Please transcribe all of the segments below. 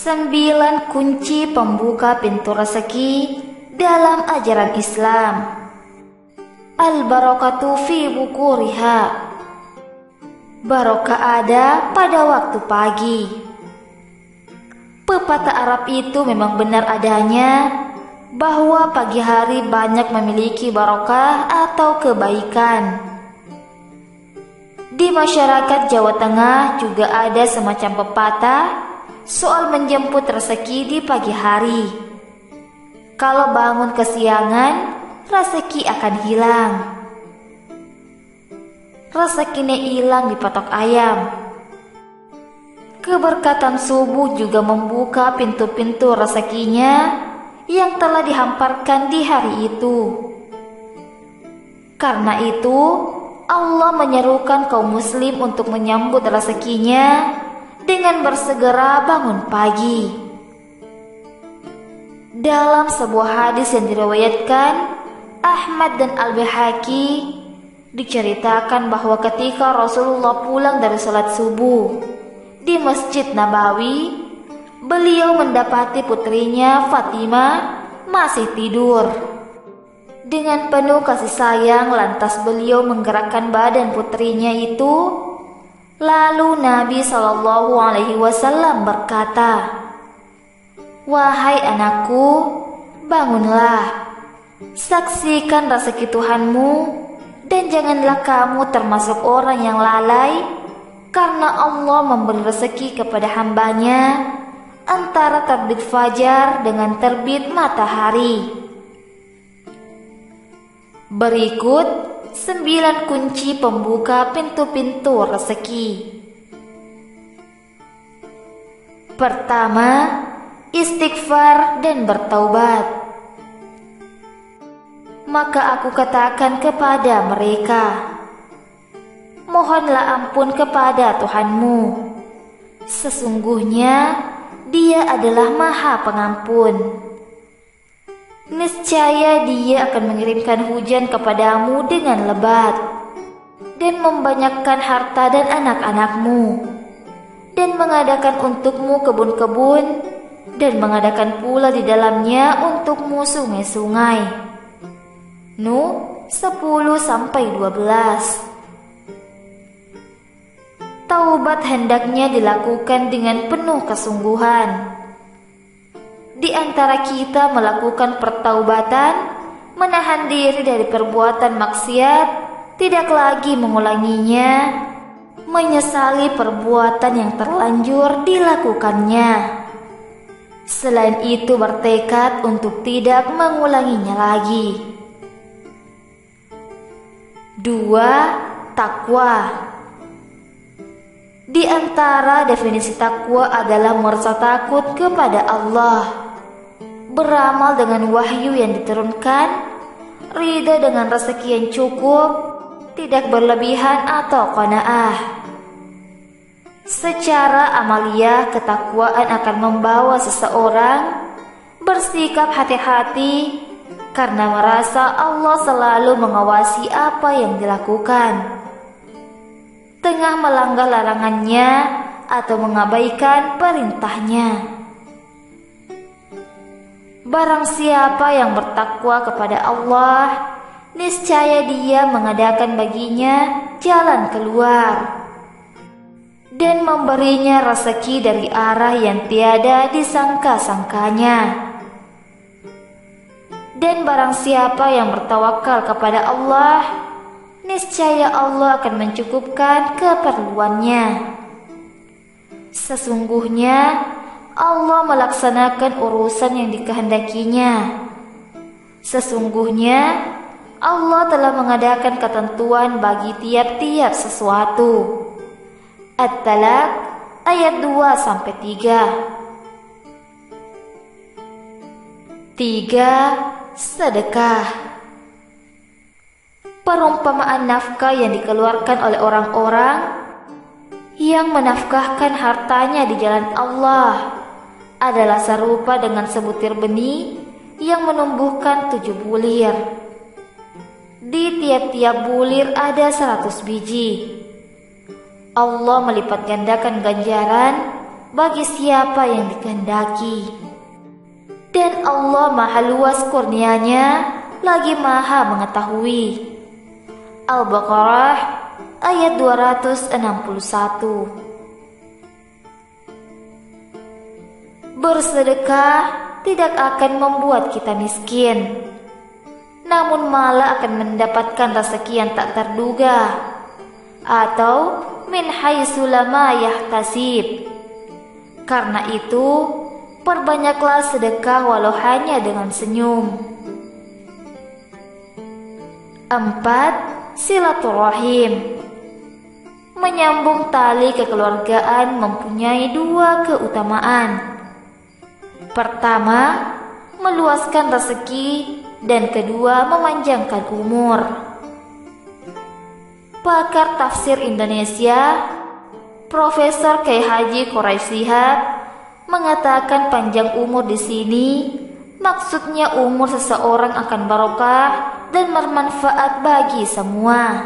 9 kunci pembuka pintu rezeki dalam ajaran Islam. Al-barakatu fi bukuriha. Barokah ada pada waktu pagi. Pepatah Arab itu memang benar adanya, bahwa pagi hari banyak memiliki barokah atau kebaikan. Di masyarakat Jawa Tengah juga ada semacam pepatah soal menjemput rezeki di pagi hari. Kalau bangun kesiangan, rezeki akan hilang. Rezekinya hilang dipatok ayam. Keberkatan subuh juga membuka pintu-pintu rezekinya yang telah dihamparkan di hari itu. Karena itu, Allah menyerukan kaum muslim untuk menyambut rezekinya dengan bersegera bangun pagi. Dalam sebuah hadis yang diriwayatkan Ahmad dan Al-Baihaqi, diceritakan bahwa ketika Rasulullah pulang dari salat subuh di Masjid Nabawi, beliau mendapati putrinya Fatimah masih tidur. Dengan penuh kasih sayang, lantas beliau menggerakkan badan putrinya itu. Lalu Nabi SAW berkata, "Wahai anakku, bangunlah, saksikan rezeki Tuhanmu, dan janganlah kamu termasuk orang yang lalai, karena Allah memberi rezeki kepada hambanya antara terbit fajar dengan terbit matahari." Berikut 9 kunci pembuka pintu-pintu rezeki. Pertama, istighfar dan bertaubat. Maka aku katakan kepada mereka, mohonlah ampun kepada Tuhanmu. Sesungguhnya Dia adalah Maha Pengampun. Niscaya Dia akan mengirimkan hujan kepadamu dengan lebat, dan membanyakkan harta dan anak-anakmu, dan mengadakan untukmu kebun-kebun, dan mengadakan pula di dalamnya untukmu sungai-sungai. Nuh 10-12. Taubat hendaknya dilakukan dengan penuh kesungguhan. Di antara kita melakukan pertaubatan, menahan diri dari perbuatan maksiat, tidak lagi mengulanginya, menyesali perbuatan yang terlanjur dilakukannya. Selain itu bertekad untuk tidak mengulanginya lagi. 2. Takwa. Di antara definisi takwa adalah merasa takut kepada Allah, beramal dengan wahyu yang diturunkan, ridha dengan rezeki yang cukup, tidak berlebihan atau qanaah. Secara amaliyah, ketakwaan akan membawa seseorang bersikap hati-hati karena merasa Allah selalu mengawasi apa yang dilakukan, tengah melanggar larangannya atau mengabaikan perintahnya. Barang siapa yang bertakwa kepada Allah, niscaya Dia mengadakan baginya jalan keluar dan memberinya rezeki dari arah yang tiada disangka-sangkanya. Dan barang siapa yang bertawakal kepada Allah, niscaya Allah akan mencukupkan keperluannya. Sesungguhnya Allah melaksanakan urusan yang dikehendakinya. Sesungguhnya Allah telah mengadakan ketentuan bagi tiap-tiap sesuatu. At-Talaq ayat 2-3. 3. Sedekah. Perumpamaan nafkah yang dikeluarkan oleh orang-orang yang menafkahkan hartanya di jalan Allah adalah serupa dengan sebutir benih yang menumbuhkan 7 bulir. Di tiap-tiap bulir ada 100 biji. Allah melipat gandakan ganjaran bagi siapa yang dikehendaki. Dan Allah Maha Luas kurnia-Nya, lagi Maha mengetahui. Al-Baqarah ayat 261. Bersedekah tidak akan membuat kita miskin, namun malah akan mendapatkan rezeki yang tak terduga, atau min haitsu la yahtasib. Karena itu, perbanyaklah sedekah walau hanya dengan senyum. 4. Silaturahim. Menyambung tali kekeluargaan mempunyai 2 keutamaan. Pertama, meluaskan rezeki, dan kedua, memanjangkan umur. Pakar tafsir Indonesia, Profesor Kyai Haji Quraisy Shihab, mengatakan panjang umur di sini maksudnya umur seseorang akan barokah dan bermanfaat bagi semua.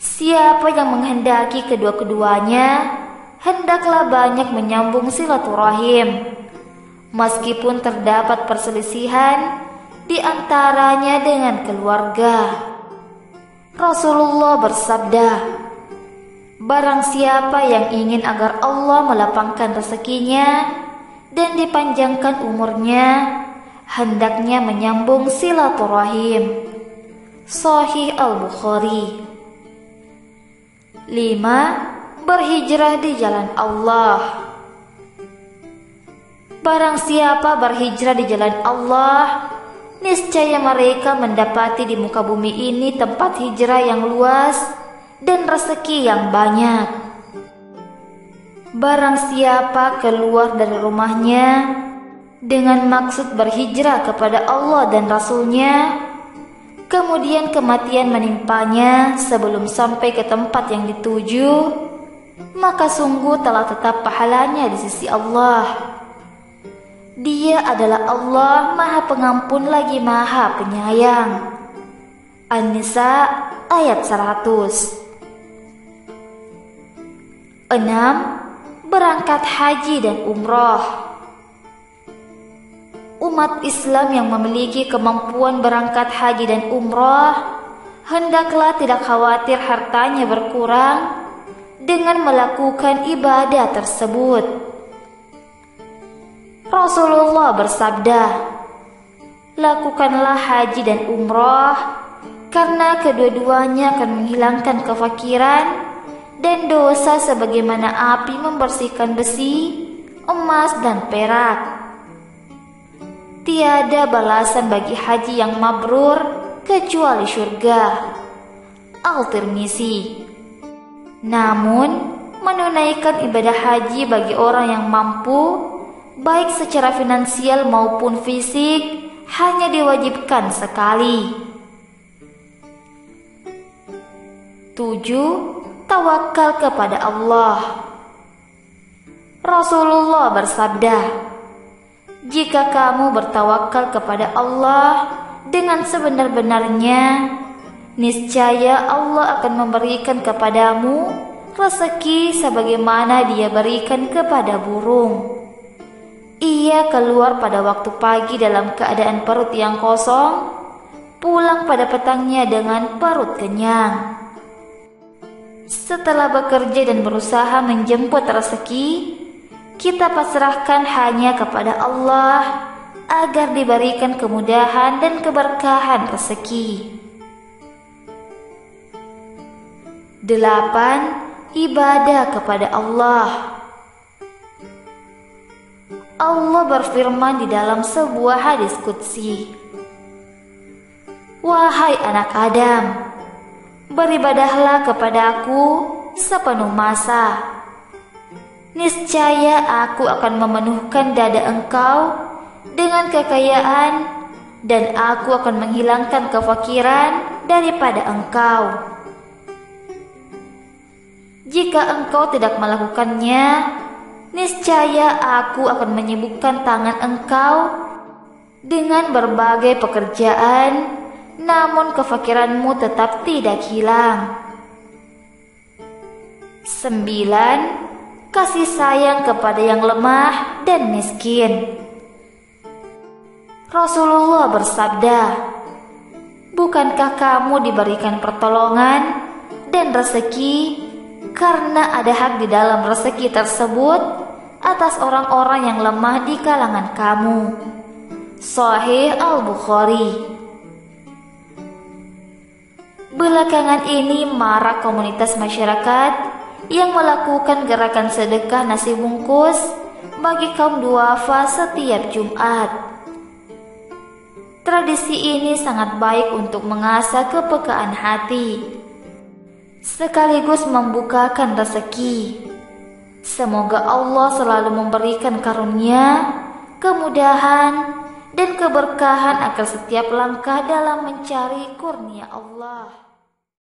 Siapa yang menghendaki kedua-keduanya, hendaklah banyak menyambung silaturahim, meskipun terdapat perselisihan di antaranya dengan keluarga. Rasulullah bersabda, barang siapa yang ingin agar Allah melapangkan rezekinya dan dipanjangkan umurnya, hendaknya menyambung silaturahim. Sahih Al-Bukhari. 5. Berhijrah di jalan Allah. Barang siapa berhijrah di jalan Allah, niscaya mereka mendapati di muka bumi ini tempat hijrah yang luas dan rezeki yang banyak. Barang siapa keluar dari rumahnya dengan maksud berhijrah kepada Allah dan Rasul-Nya, kemudian kematian menimpanya sebelum sampai ke tempat yang dituju, maka sungguh telah tetap pahalanya di sisi Allah. Dia adalah Allah Maha Pengampun lagi Maha Penyayang. An-Nisa ayat 100. 6. Berangkat haji dan umroh. Umat Islam yang memiliki kemampuan berangkat haji dan umroh hendaklah tidak khawatir hartanya berkurang dengan melakukan ibadah tersebut. Rasulullah bersabda, lakukanlah haji dan umroh karena kedua-duanya akan menghilangkan kefakiran dan dosa sebagaimana api membersihkan besi, emas dan perak. Tiada balasan bagi haji yang mabrur kecuali surga. Al-Tirmizi. Namun, menunaikan ibadah haji bagi orang yang mampu, baik secara finansial maupun fisik, hanya diwajibkan sekali. 7. Tawakal kepada Allah. Rasulullah bersabda, jika kamu bertawakal kepada Allah dengan sebenar-benarnya, niscaya Allah akan memberikan kepadamu rezeki sebagaimana Dia berikan kepada burung. Ia keluar pada waktu pagi dalam keadaan perut yang kosong, pulang pada petangnya dengan perut kenyang. Setelah bekerja dan berusaha menjemput rezeki, kita pasrahkan hanya kepada Allah agar diberikan kemudahan dan keberkahan rezeki. 8. Ibadah kepada Allah. Allah berfirman di dalam sebuah hadis qudsi, wahai anak Adam, beribadahlah kepadaku sepenuh masa. Niscaya aku akan memenuhkan dada engkau dengan kekayaan, dan aku akan menghilangkan kefakiran daripada engkau. Jika engkau tidak melakukannya, niscaya aku akan menyibukkan tangan engkau dengan berbagai pekerjaan, namun kefakiranmu tetap tidak hilang. 9. kasih sayang kepada yang lemah dan miskin. Rasulullah bersabda, "Bukankah kamu diberikan pertolongan dan rezeki karena ada hak di dalam rezeki tersebut atas orang-orang yang lemah di kalangan kamu?" Sahih Al-Bukhari. Belakangan ini marak komunitas masyarakat yang melakukan gerakan sedekah nasi bungkus bagi kaum duafa setiap Jumat. Tradisi ini sangat baik untuk mengasah kepekaan hati, sekaligus membukakan rezeki. Semoga Allah selalu memberikan karunia, kemudahan, dan keberkahan agar setiap langkah dalam mencari kurnia Allah.